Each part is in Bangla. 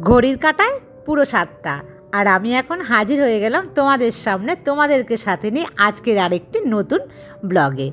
ঘড়ির কাঁটায় পুরো 7টা, আর আমি এখন হাজির হয়ে গেলাম তোমাদের সামনে, তোমাদেরকে সাথে নিয়ে আজকের আরেকটি নতুন ব্লগে।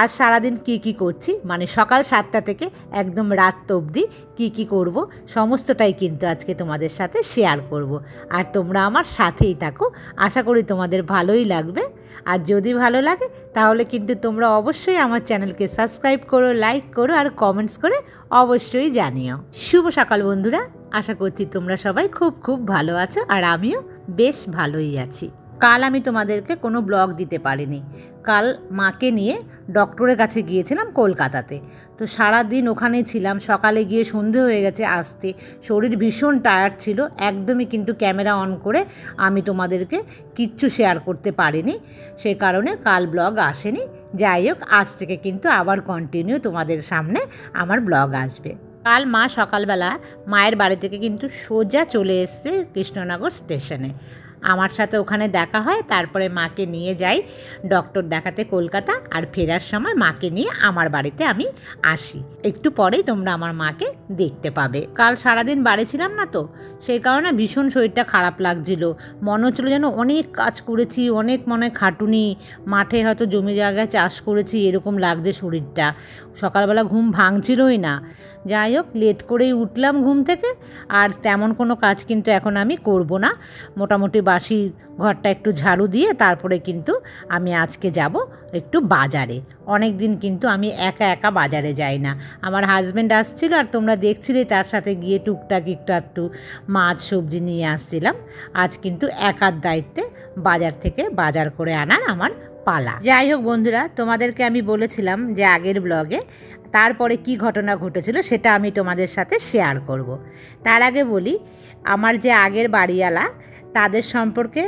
আজ সারাদিন কি করছি, মানে সকাল 7টা থেকে একদম রাত অবধি কি করব সমস্তটাই কিন্তু আজকে তোমাদের সাথে শেয়ার করব। আর তোমরা আমার সাথেই থাকো, আশা করি তোমাদের ভালোই লাগবে। আর যদি ভালো লাগে তাহলে কিন্তু তোমরা অবশ্যই আমার চ্যানেলকে সাবস্ক্রাইব করো, লাইক করো আর কমেন্টস করে অবশ্যই জানিও। শুভ সকাল বন্ধুরা, আশা করছি তোমরা সবাই খুব ভালো আছো, আর আমিও বেশ ভালোই আছি। কাল আমি তোমাদেরকে কোনো ব্লগ দিতে পারিনি। কাল মাকে নিয়ে ডক্টরের কাছে গিয়েছিলাম কলকাতাতে, তো সারা দিন ওখানেই ছিলাম। সকালে গিয়ে সন্ধে হয়ে গেছে আসতে, শরীর ভীষণ টায়ার্ড ছিল, একদমই কিন্তু ক্যামেরা অন করে আমি তোমাদেরকে কিচ্ছু শেয়ার করতে পারিনি, সেই কারণে কাল ব্লগ আসেনি। যাই হোক, আজ থেকে কিন্তু আবার কন্টিনিউ তোমাদের সামনে আমার ব্লগ আসবে। কাল মা সকালবেলা মায়ের বাড়ি থেকে কিন্তু সোজা চলে এসছে কৃষ্ণনগর স্টেশনে। আমার সাথে ওখানে দেখা হয়, তারপরে মাকে নিয়ে যাই ডক্টর দেখাতে কলকাতা, আর ফেরার সময় মাকে নিয়ে আমার বাড়িতে আমি আসি। একটু পরেই তোমরা আমার মাকে দেখতে পাবে। কাল সারাদিন বাড়ি ছিলাম না, তো সেই কারণে ভীষণ শরীরটা খারাপ লাগছিল। মনে হচ্ছিলো যেন অনেক কাজ করেছি, অনেক মনে খাটুনি, মাঠে হয়তো জমি জায়গায় চাষ করেছি, এরকম লাগছে শরীরটা। সকালবেলা ঘুম ভাঙছিলই না। যাই হোক, লেট করেই উঠলাম ঘুম থেকে, আর তেমন কোনো কাজ কিন্তু এখন আমি করব না। মোটামুটি বাসি ঘরটা একটু ঝাড়ু দিয়ে তারপরে কিন্তু আমি আজকে যাব একটু বাজারে। অনেক দিন কিন্তু আমি একা বাজারে যাই না। আমার হাজব্যান্ড আসছিল, আর তোমরা দেখছিলে তার সাথে গিয়ে টুকটাক একটু মাছ সবজি নিয়ে আসছিলাম। আজ কিন্তু একার দায়িত্বে বাজার থেকে বাজার করে আনার আমার পালা। যাই হোক বন্ধুরা, তোমাদেরকে আমি বলেছিলাম যে আগের ব্লগে তারপরে কি ঘটনা ঘটেছিল সেটা আমি তোমাদের সাথে শেয়ার করব। তার আগে বলি, আমার যে আগের বাড়িওয়ালা তাদের সম্পর্কে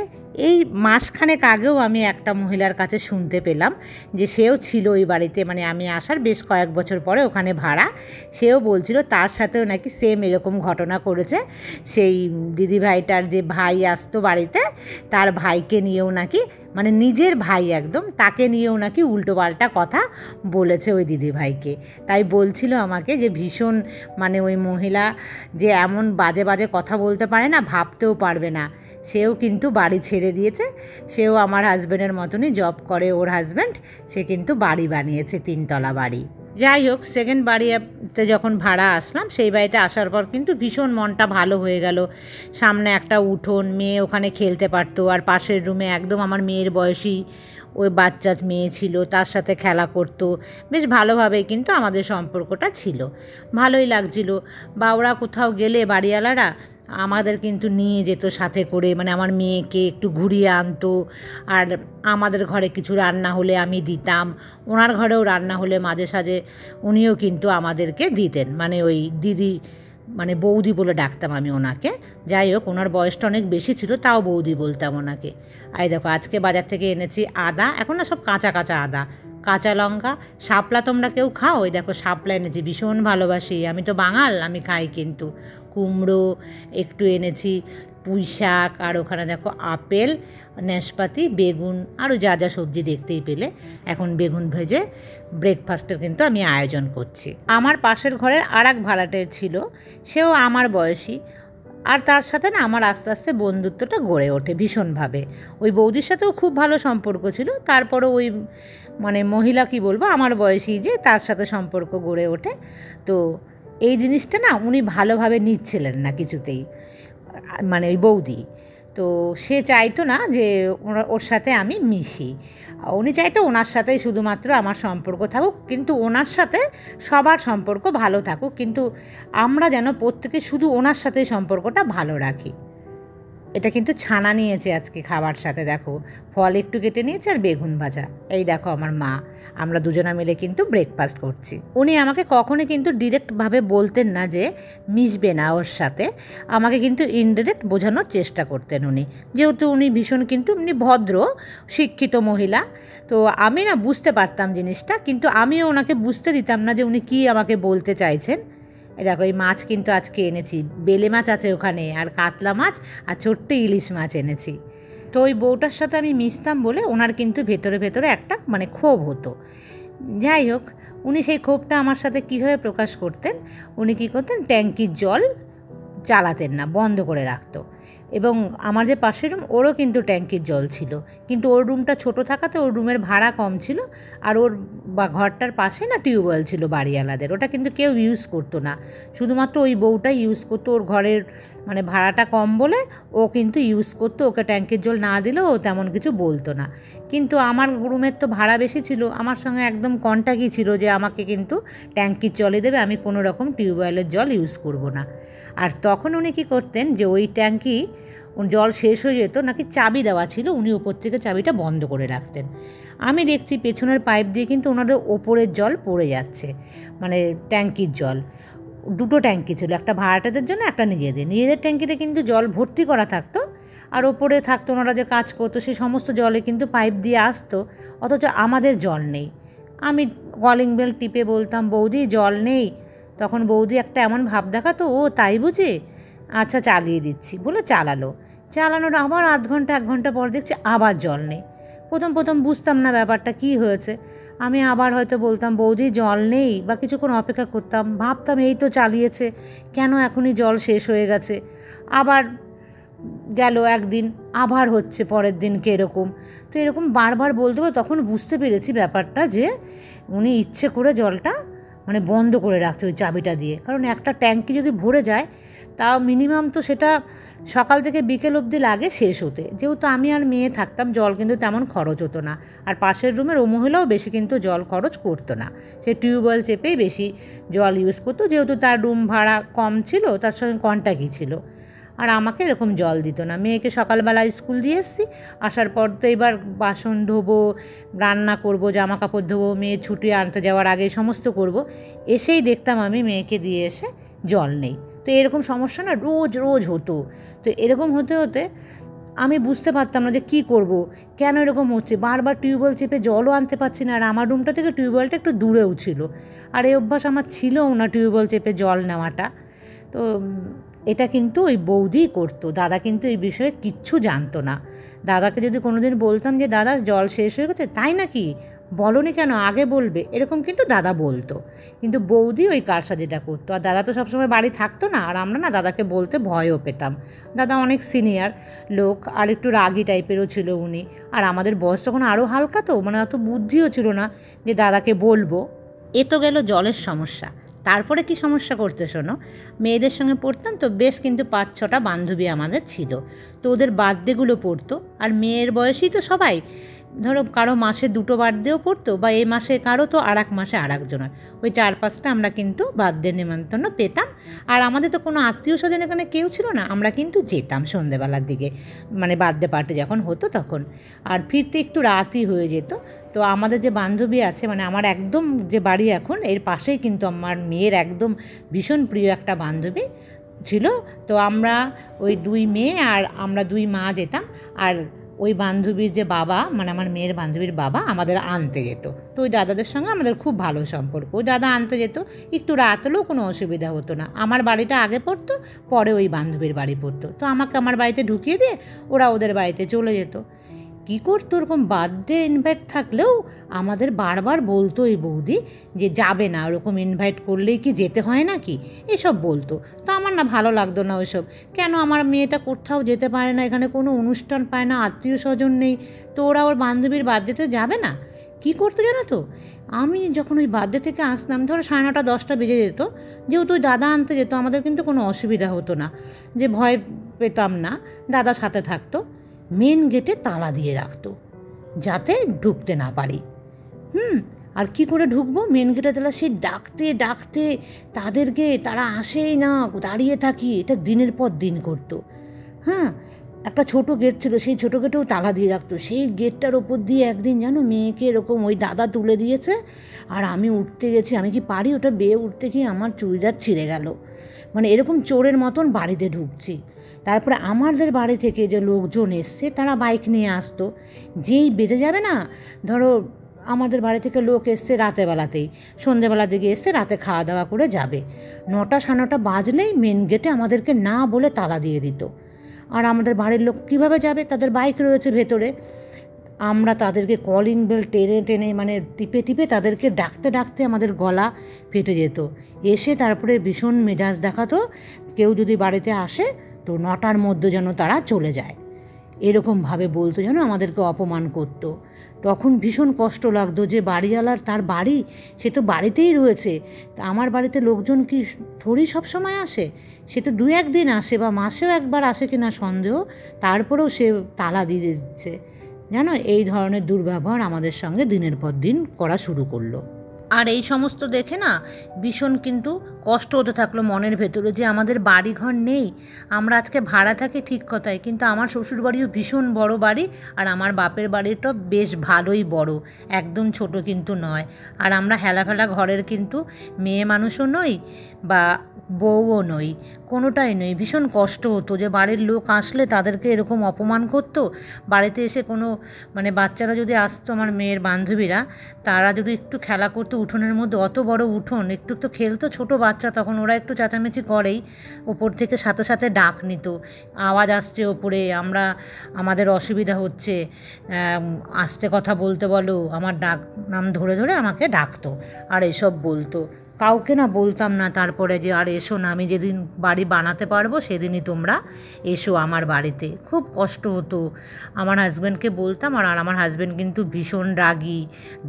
এই মাসখানেক আগেও আমি একটা মহিলার কাছে শুনতে পেলাম যে সেও ছিল ওই বাড়িতে, মানে আমি আসার বেশ কয়েক বছর পরে ওখানে ভাড়া। সেও বলছিল তার সাথেও নাকি সেম এরকম ঘটনা করেছে। সেই দিদিভাইটার যে ভাই আসতো বাড়িতে, তার ভাইকে নিয়েও নাকি, মানে নিজের ভাই একদম, তাকে নিয়েও নাকি উল্টোপাল্টা কথা বলেছে ওই দিদিভাইকে। তাই বলছিল আমাকে যে ভীষণ, মানে ওই মহিলা যে এমন বাজে কথা বলতে পারে না, ভাবতেও পারবে না। সেও কিন্তু বাড়ি ছেড়ে দিয়েছে, সেও আমার হাজব্যান্ডের মতনই জব করে। ওর হাজব্যান্ড, সে কিন্তু বাড়ি বানিয়েছে, 3তলা বাড়ি। যাই হোক, সেকেন্ড বাড়িতে যখন ভাড়া আসলাম, সেই বাড়িতে আসার পর কিন্তু ভীষণ মনটা ভালো হয়ে গেল। সামনে একটা উঠোন, মেয়ে ওখানে খেলতে পারতো, আর পাশের রুমে একদম আমার মেয়ের বয়সী ওই বাচ্চা মেয়ে ছিল, তার সাথে খেলা করতো। বেশ ভালোভাবেই কিন্তু আমাদের সম্পর্কটা ছিল, ভালোই লাগছিল। বা ওরা কোথাও গেলে বাড়িওয়ালারা আমাদের কিন্তু নিয়ে যেত সাথে করে, মানে আমার মেয়েকে একটু ঘুরিয়ে আনতো। আর আমাদের ঘরে কিছু রান্না হলে আমি দিতাম, ওনার ঘরেও রান্না হলে মাঝে সাঝে উনিও কিন্তু আমাদেরকে দিতেন। মানে ওই দিদি, মানে বৌদি বলে ডাকতাম আমি ওনাকে। যাই হোক, ওনার বয়সটা অনেক বেশি ছিল, তাও বৌদি বলতাম ওনাকে। আর দেখো, আজকে বাজার থেকে এনেছি আদা, এখন না সব কাঁচা আদা, কাঁচা লঙ্কা, শাপলা। তোমরা কেউ খাও? ওই দেখো শাপলা এনেছি, ভীষণ ভালোবাসি, আমি তো বাঙাল, আমি খাই। কিন্তু কুমড়ো একটু এনেছি, পুঁই শাক, আর ওখানে দেখো আপেল, নাশপাতি, বেগুন, আরও যা সবজি দেখতেই পেলে। এখন বেগুন ভেজে ব্রেকফাস্টের কিন্তু আমি আয়োজন করছি। আমার পাশের ঘরের আর এক ভাড়াটের ছিল, সেও আমার বয়সী, আর তার সাথে না আমার আস্তে আস্তে বন্ধুত্বটা গড়ে ওঠে ভীষণভাবে। ওই বৌদির সাথেও খুব ভালো সম্পর্ক ছিল, তারপরে ওই মানে মহিলা কি বলবো, আমার বয়সী, যে তার সাথে সম্পর্ক গড়ে ওঠে। তো এই জিনিসটা না উনি ভালোভাবে নিচ্ছিলেন না কিছুতেই, মানে ওই বৌদি। তো সে চাইতো না যে ওর সাথে আমি মিশি, উনি চাইতো ওনার সাথেই শুধুমাত্র আমার সম্পর্ক থাকুক, কিন্তু ওনার সাথে সবার সম্পর্ক ভালো থাকুক, কিন্তু আমরা যেন প্রত্যেকে শুধু ওনার সাথেই সম্পর্কটা ভালো রাখি। এটা কিন্তু ছানা নিয়েছে আজকে খাবার সাথে, দেখো ফল একটু কেটে নিয়েছে আর বেগুন ভাজা। এই দেখো আমার মা, আমরা দুজনা মিলে কিন্তু ব্রেকফাস্ট করছি। উনি আমাকে কখনোই কিন্তু ডিরেক্টভাবে বলতেন না যে মিশবে না ওর সাথে, আমাকে কিন্তু ইনডিরেক্ট বোঝানোর চেষ্টা করতেন উনি। যেহেতু উনি ভীষণ কিন্তু উনি ভদ্র শিক্ষিত মহিলা, তো আমি না বুঝতে পারতাম জিনিসটা, কিন্তু আমিও ওনাকে বুঝতে দিতাম না যে উনি কী আমাকে বলতে চাইছেন। দেখো, এই মাছ কিন্তু আজকে এনেছি, বেলে মাছ আছে ওখানে, আর কাতলা মাছ, আর ছোট্ট ইলিশ মাছ এনেছি। তো ওই বউটার সাথে আমি মিশতাম বলে ওনার কিন্তু ভেতরে একটা মানে ক্ষোভ হতো। যাই হোক, উনি সেই ক্ষোভটা আমার সাথে কীভাবে প্রকাশ করতেন, উনি কী করতেন, ট্যাঙ্কির জল চালাতেন না, বন্ধ করে রাখতো। এবং আমার যে পাশের রুম, ওরও কিন্তু ট্যাঙ্কির জল ছিল, কিন্তু ওর রুমটা ছোট থাকাতে ওর রুমের ভাড়া কম ছিল। আর ওর ঘরটার পাশে না টিউবওয়েল ছিল বাড়িওয়ালাদের, ওটা কিন্তু কেউ ইউজ করতো না, শুধুমাত্র ওই বউটাই ইউজ করতো। ওর ঘরের মানে ভাড়াটা কম বলে ও কিন্তু ইউজ করতো, ওকে ট্যাঙ্কির জল না দিলেও ও তেমন কিছু বলতো না। কিন্তু আমার রুমের তো ভাড়া বেশি ছিল, আমার সঙ্গে একদম কন্ট্যাক্টই ছিল যে আমাকে কিন্তু ট্যাঙ্কির জলই দেবে, আমি কোনো রকম টিউবওয়েলের জল ইউজ করব না। আর তখন উনি কী করতেন যে ওই ট্যাঙ্কি জল শেষ হয়ে যেত, নাকি চাবি দেওয়া ছিল, উনি ওপর থেকে চাবিটা বন্ধ করে রাখতেন। আমি দেখছি পেছনের পাইপ দিয়ে কিন্তু ওনাদের ওপরের জল পড়ে যাচ্ছে, মানে ট্যাঙ্কির জল। দুটো ট্যাঙ্কি ছিল, একটা ভাড়াটাদের জন্য, একটা নিজেদের ট্যাঙ্কিতে কিন্তু জল ভর্তি করা থাকতো, আর ওপরে থাকতো ওনারা যে কাজ করতো সেই সমস্ত জলে কিন্তু পাইপ দিয়ে আসতো, অথচ আমাদের জল নেই। আমি কলিং বেল টিপে বলতাম, বৌদি জল নেই। তখন বৌদি একটা এমন ভাব দেখাতো, ও তাই বুঝি, আচ্ছা চালিয়ে দিচ্ছি বলে চালানোর আবার আধ ঘন্টা 1 ঘন্টা পর দেখছি আবার জল নেই। প্রথম বুঝতাম না ব্যাপারটা কী হয়েছে। আমি আবার হয়তো বলতাম, বৌদি জল নেই, বা কিছুক্ষণ অপেক্ষা করতাম, ভাবতাম এই তো চালিয়েছে, কেন এখনই জল শেষ হয়ে গেছে। আবার গেল একদিন, আবার হচ্ছে পরের দিনকে এরকম। তো এরকম বারবার বলতে তখন বুঝতে পেরেছি ব্যাপারটা, যে উনি ইচ্ছে করে জলটা মানে বন্ধ করে রাখছে ওই চাবিটা দিয়ে। কারণ একটা ট্যাঙ্কি যদি ভরে যায়, তাও মিনিমাম তো সেটা সকাল থেকে বিকেল অবধি লাগে শেষ হতে। যেহেতু আমি আর মেয়ে থাকতাম, জল কিন্তু তেমন খরচ হতো না। আর পাশের রুমের ও মহিলাও বেশি কিন্তু জল খরচ করতো না, সে টিউবওয়েল চেপেই বেশি জল ইউজ করতো, যেহেতু তার রুম ভাড়া কম ছিল, তার সঙ্গে কন্ট্যাক্টই ছিল। আর আমাকে এরকম জল দিত না। মেয়েকে সকালবেলা স্কুল দিয়ে এসেছি, আসার পর তো এবার বাসন ধোবো, রান্না করব, জামা কাপড় ধোবো, মেয়ে ছুটি আনতে যাওয়ার আগে সমস্ত করব। এসেই দেখতাম আমি মেয়েকে দিয়ে এসে জল নেই। তো এরকম সমস্যা না রোজ হতো। তো এরকম হতে হতে আমি বুঝতে পারতাম না যে কী করব, কেন এরকম হচ্ছে। বারবার টিউবওয়েল চেপে জলও আনতে পারছি না, আর আমার রুমটা থেকে টিউবওয়েলটা একটু দূরেও ছিল, আর এই অভ্যাস আমার ছিলও না টিউবওয়েল চেপে জল নেওয়াটা। তো এটা কিন্তু ওই বৌদিই করতো, দাদা কিন্তু এই বিষয়ে কিচ্ছু জানতো না। দাদাকে যদি কোনো দিন বলতাম যে দাদা জল শেষ হয়ে গেছে, তাই নাকি, বলোনি কেন, আগে বলবে, এরকম কিন্তু দাদা বলতো। কিন্তু বৌদি ওই কারসাজিটা করতো। আর দাদা তো সবসময় বাড়ি থাকতো না, আর আমরা না দাদাকে বলতে ভয়ও পেতাম। দাদা অনেক সিনিয়র লোক, আর একটু রাগী টাইপেরও ছিল উনি। আর আমাদের বয়স তখন আরও হালকা, তো মানে অত বুদ্ধিও ছিল না যে দাদাকে বলবো। এ তো গেল জলের সমস্যা। তারপরে কি সমস্যা করতে শোনো, মেয়েদের সঙ্গে পড়তাম তো বেশ, কিন্তু 5-6টা বান্ধবী আমাদের ছিল। তো ওদের বার্থডেগুলো পড়তো, আর মেয়ের বয়সী তো সবাই, ধরো কারো মাসে 2টো বার্থডেও পড়তো, বা এই মাসে কারো তো আর এক মাসে আর একজনের, ওই 4-5টা আমরা কিন্তু বার্থডে নিমন্ত্রণ পেতাম। আর আমাদের তো কোনো আত্মীয় স্বজন এখানে কেউ ছিল না, আমরা কিন্তু যেতাম সন্ধেবেলার দিকে, মানে বার্থডে পার্টি যখন হতো তখন। আর ফিরতে একটু রাতই হয়ে যেত। তো আমাদের যে বান্ধবী আছে, মানে আমার একদম যে বাড়ি এখন এর পাশেই কিন্তু আমার মেয়ের একদম ভীষণ প্রিয় একটা বান্ধবী ছিল। তো আমরা ওই 2 মেয়ে আর আমরা 2 মা যেতাম। আর ওই বান্ধবীর যে বাবা, মানে আমার মেয়ের বান্ধবীর বাবা আমাদের আনতে যেত। তো ওই দাদাদের সঙ্গে আমাদের খুব ভালো সম্পর্ক। ওই দাদা আনতে যেত, একটু রাত হলেও কোনো অসুবিধা হতো না। আমার বাড়িটা আগে পড়তো, পরে ওই বান্ধবীর বাড়ি পড়তো। তো আমাকে আমার বাড়িতে ঢুকিয়ে দিয়ে ওরা ওদের বাড়িতে চলে যেত। কী করতো, ওরকম বার্থডে ইনভাইট থাকলেও আমাদের বারবার বলতো এই বৌদি যে যাবে না, ওরকম ইনভাইট করলেই কি যেতে হয় নাকি, এসব বলতো। তো আমার না ভালো লাগতো না ওইসব, কেন আমার মেয়েটা কোথাও যেতে পারে না, এখানে কোনো অনুষ্ঠান পায় না, আত্মীয় স্বজন নেই, তো ওরা ওর বান্ধবীর বার্থডেতে যাবে না। কী করতো জানো তো, আমি যখন ওই বার্থডে থেকে আসতাম, ধরো 9:30 10টা বেজে যেত, যেহেতু ওই দাদা আনতে যেত, আমাদের কিন্তু কোনো অসুবিধা হতো না, যে ভয় পেতাম না, দাদা সাথে থাকতো। মেন গেটে তালা দিয়ে রাখতো যাতে ঢুকতে না পারি। আর কি করে ঢুকবো, মেন গেটে তালা, সেই ডাকতে তাদেরকে, তারা আসেই না, দাঁড়িয়ে থাকি। এটা দিনের পর দিন করতো। একটা ছোট গেট ছিল, সেই ছোটো গেটেও তালা দিয়ে রাখতো। সেই গেটটার ওপর দিয়ে একদিন জানো মেয়েকে এরকম ওই দাদা তুলে দিয়েছে, আর আমি উঠতে গেছি, আমি কি পারি, ওটা বেয়ে উঠতে গিয়ে আমার চুড়িদার ছিঁড়ে গেল। মানে এরকম চোরের মতন বাড়িতে ঢুকছি। তারপরে আমাদের বাড়ি থেকে যে লোকজন এসছে, তারা বাইক নিয়ে আসতো। যেই বেজে যাবে না, ধরো আমাদের বাড়ি থেকে লোক এসছে রাতেবেলাতেই, সন্ধেবেলার দিকে এসছে, রাতে খাওয়া দাওয়া করে যাবে, 9টা 9:30 বাজলেই মেন গেটে আমাদেরকে না বলে তালা দিয়ে দিত। আর আমাদের বাড়ির লোক কীভাবে যাবে, তাদের বাইক রয়েছে ভেতরে। আমরা তাদেরকে কলিং বেল টেনে মানে টিপে তাদেরকে ডাকতে আমাদের গলা ফেটে যেত। এসে তারপরে ভীষণ মেজাজ দেখাতো, কেউ যদি বাড়িতে আসে তো 9টার মধ্যে যেন তারা চলে যায়, এরকমভাবে বলতো, যেন আমাদেরকে অপমান করতো। তখন ভীষণ কষ্ট লাগতো যে বাড়িওয়ালার, তার বাড়ি, সে তো বাড়িতেই রয়েছে, তা আমার বাড়িতে লোকজন কি থোড়ি সবসময় আসে, সে তো 2-1 দিন আসে বা মাসেও একবার আসে কিনা সন্দেহ, তারপরেও সে তালা দিয়ে দিচ্ছে। জানো, এই ধরনের দুর্ব্যবহার আমাদের সঙ্গে দিনের পর দিন করা শুরু করলো। আর এই সমস্ত দেখে না ভীষণ কিন্তু কষ্ট হতে থাকলো মনের ভেতরে, যে আমাদের বাড়িঘর নেই, আমরা আজকে ভাড়া থাকি ঠিক কথাই, কিন্তু আমার শ্বশুরবাড়িও ভীষণ বড় বাড়ি, আর আমার বাপের বাড়িটা বেশ ভালোই বড়, একদম ছোট কিন্তু নয়। আর আমরা হেলাফেলা ঘরের কিন্তু মেয়ে মানুষও নই বা বউও নই, কোনোটাই নই। ভীষণ কষ্ট হতো যে বাড়ির লোক আসলে তাদেরকে এরকম অপমান করতো। বাড়িতে এসে কোনো মানে বাচ্চারা যদি আসতো, আমার মেয়ের বান্ধবীরা, তারা যদি একটু খেলা করতো উঠোনের মধ্যে, অত বড় উঠোন, একটু একটু খেলতো, ছোটো বাচ্চা তখন, ওরা একটু চেঁচামেচি করেই, ওপর থেকে সাথে সাথে ডাক নিত, আওয়াজ আসছে ওপরে, আমাদের অসুবিধা হচ্ছে, আস্তে কথা বলতে বলো, আমার ডাক নাম ধরে ধরে আমাকে ডাকতো আর এসব বলতো। কাউকে না বলতাম না তারপরে যে আর এসো না, আমি যেদিন বাড়ি বানাতে পারবো সেদিনই তোমরা এসো আমার বাড়িতে। খুব কষ্ট হতো। আমার হাজব্যান্ডকে বলতাম, আর আমার হাজব্যান্ড কিন্তু ভীষণ রাগী,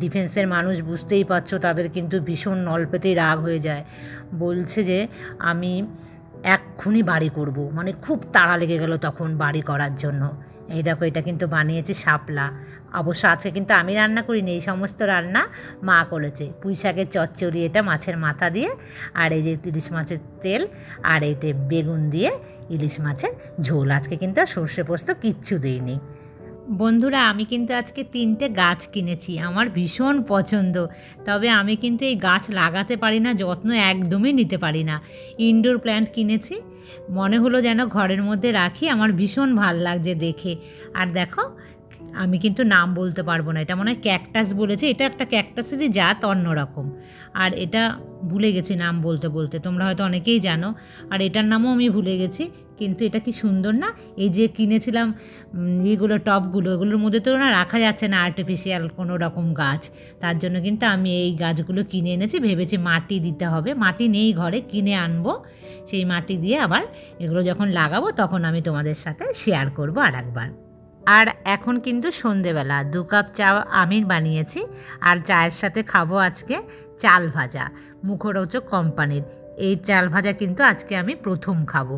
ডিফেন্সের মানুষ, বুঝতেই পারছো, তাদের কিন্তু ভীষণ অল্পেতেই রাগ হয়ে যায়। বলছে যে আমি এক্ষুনি বাড়ি করব, মানে খুব তাড়া লেগে গেল তখন বাড়ি করার জন্য। এই দেখো, এটা কিন্তু বানিয়েছি শাপলা, অবশ্য আছে, কিন্তু আমি রান্না করিনি, এই সমস্ত রান্না মা করেছে। পুঁই শাকের চচ্চড়ি, এটা মাছের মাথা দিয়ে, আর এই যে ইলিশ মাছের তেল, আর এইতে বেগুন দিয়ে ইলিশ মাছের ঝোল। আজকে কিন্তু আর সর্ষে পোস্ত কিচ্ছু দিইনি। বন্ধুরা, আমি কিন্তু আজকে 3টে গাছ কিনেছি, আমার ভীষণ পছন্দ, তবে আমি কিন্তু এই গাছ লাগাতে পারি না, যত্ন একদমই নিতে পারি না। ইনডোর প্ল্যান্ট কিনেছি, মনে হলো যেন ঘরের মধ্যে রাখি, আমার ভীষণ ভাল লাগছে দেখে। আর দেখো, আমি কিন্তু নাম বলতে পারবো না, এটা মনে হয় ক্যাকটাস বলেছে, এটা একটা ক্যাকটাসেরই জাত, অন্যরকম। আর এটা ভুলে গেছি নাম বলতে বলতে, তোমরা হয়তো অনেকেই জানো, আর এটার নামও আমি ভুলে গেছি। কিন্তু এটা কি সুন্দর না, এই যে কিনেছিলাম এইগুলো টবগুলো, এগুলোর মধ্যে তো না রাখা যাচ্ছে না আর্টিফিশিয়াল কোনো রকম গাছ, তার জন্য কিন্তু আমি এই গাছগুলো কিনে এনেছি। ভেবেছি মাটি দিতে হবে, মাটি নেই ঘরে, কিনে আনবো, সেই মাটি দিয়ে আবার এগুলো যখন লাগাবো তখন আমি তোমাদের সাথে শেয়ার করবো আর একবার। আর এখন কিন্তু সন্ধেবেলা 2 কাপ চা আমি বানিয়েছি, আর চায়ের সাথে খাবো আজকে চাল ভাজা, মুখরোচক কোম্পানির। এই চাল ভাজা কিন্তু আজকে আমি প্রথম খাবো,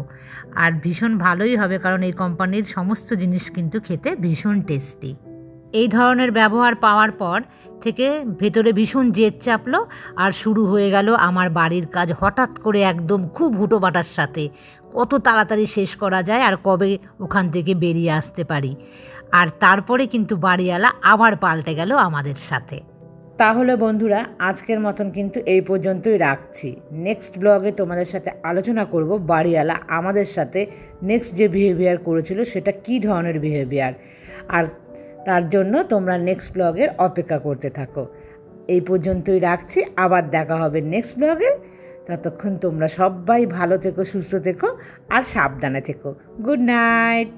আর ভীষণ ভালোই হবে, কারণ এই কোম্পানির সমস্ত জিনিস কিন্তু খেতে ভীষণ টেস্টি। এই ধরনের ব্যবহার পাওয়ার পর থেকে ভেতরে ভীষণ জেদ চাপলো, আর শুরু হয়ে গেল আমার বাড়ির কাজ হঠাৎ করে, একদম খুব হুটোপাটার সাথে। কত তাড়াতাড়ি শেষ করা যায় আর কবে ওখান থেকে বেরিয়ে আসতে পারি। আর তারপরে কিন্তু বাড়িওয়ালা আবার পাল্টে গেল আমাদের সাথে। তাহলে বন্ধুরা, আজকের মতন কিন্তু এই পর্যন্তই রাখছি। নেক্সট ব্লগে তোমাদের সাথে আলোচনা করব বাড়িওয়ালা আমাদের সাথে নেক্সট যে বিহেভিয়ার করেছিল সেটা কী ধরনের বিহেভিয়ার, আর তার জন্য তোমরা নেক্সট ব্লগের অপেক্ষা করতে থাকো। এই পর্যন্তই রাখছি, আবার দেখা হবে নেক্সট ব্লগে। ততক্ষণ তোমরা সবাই ভালো থেকো, সুস্থ থেকো, আর সাবধানে থেকো। Good night.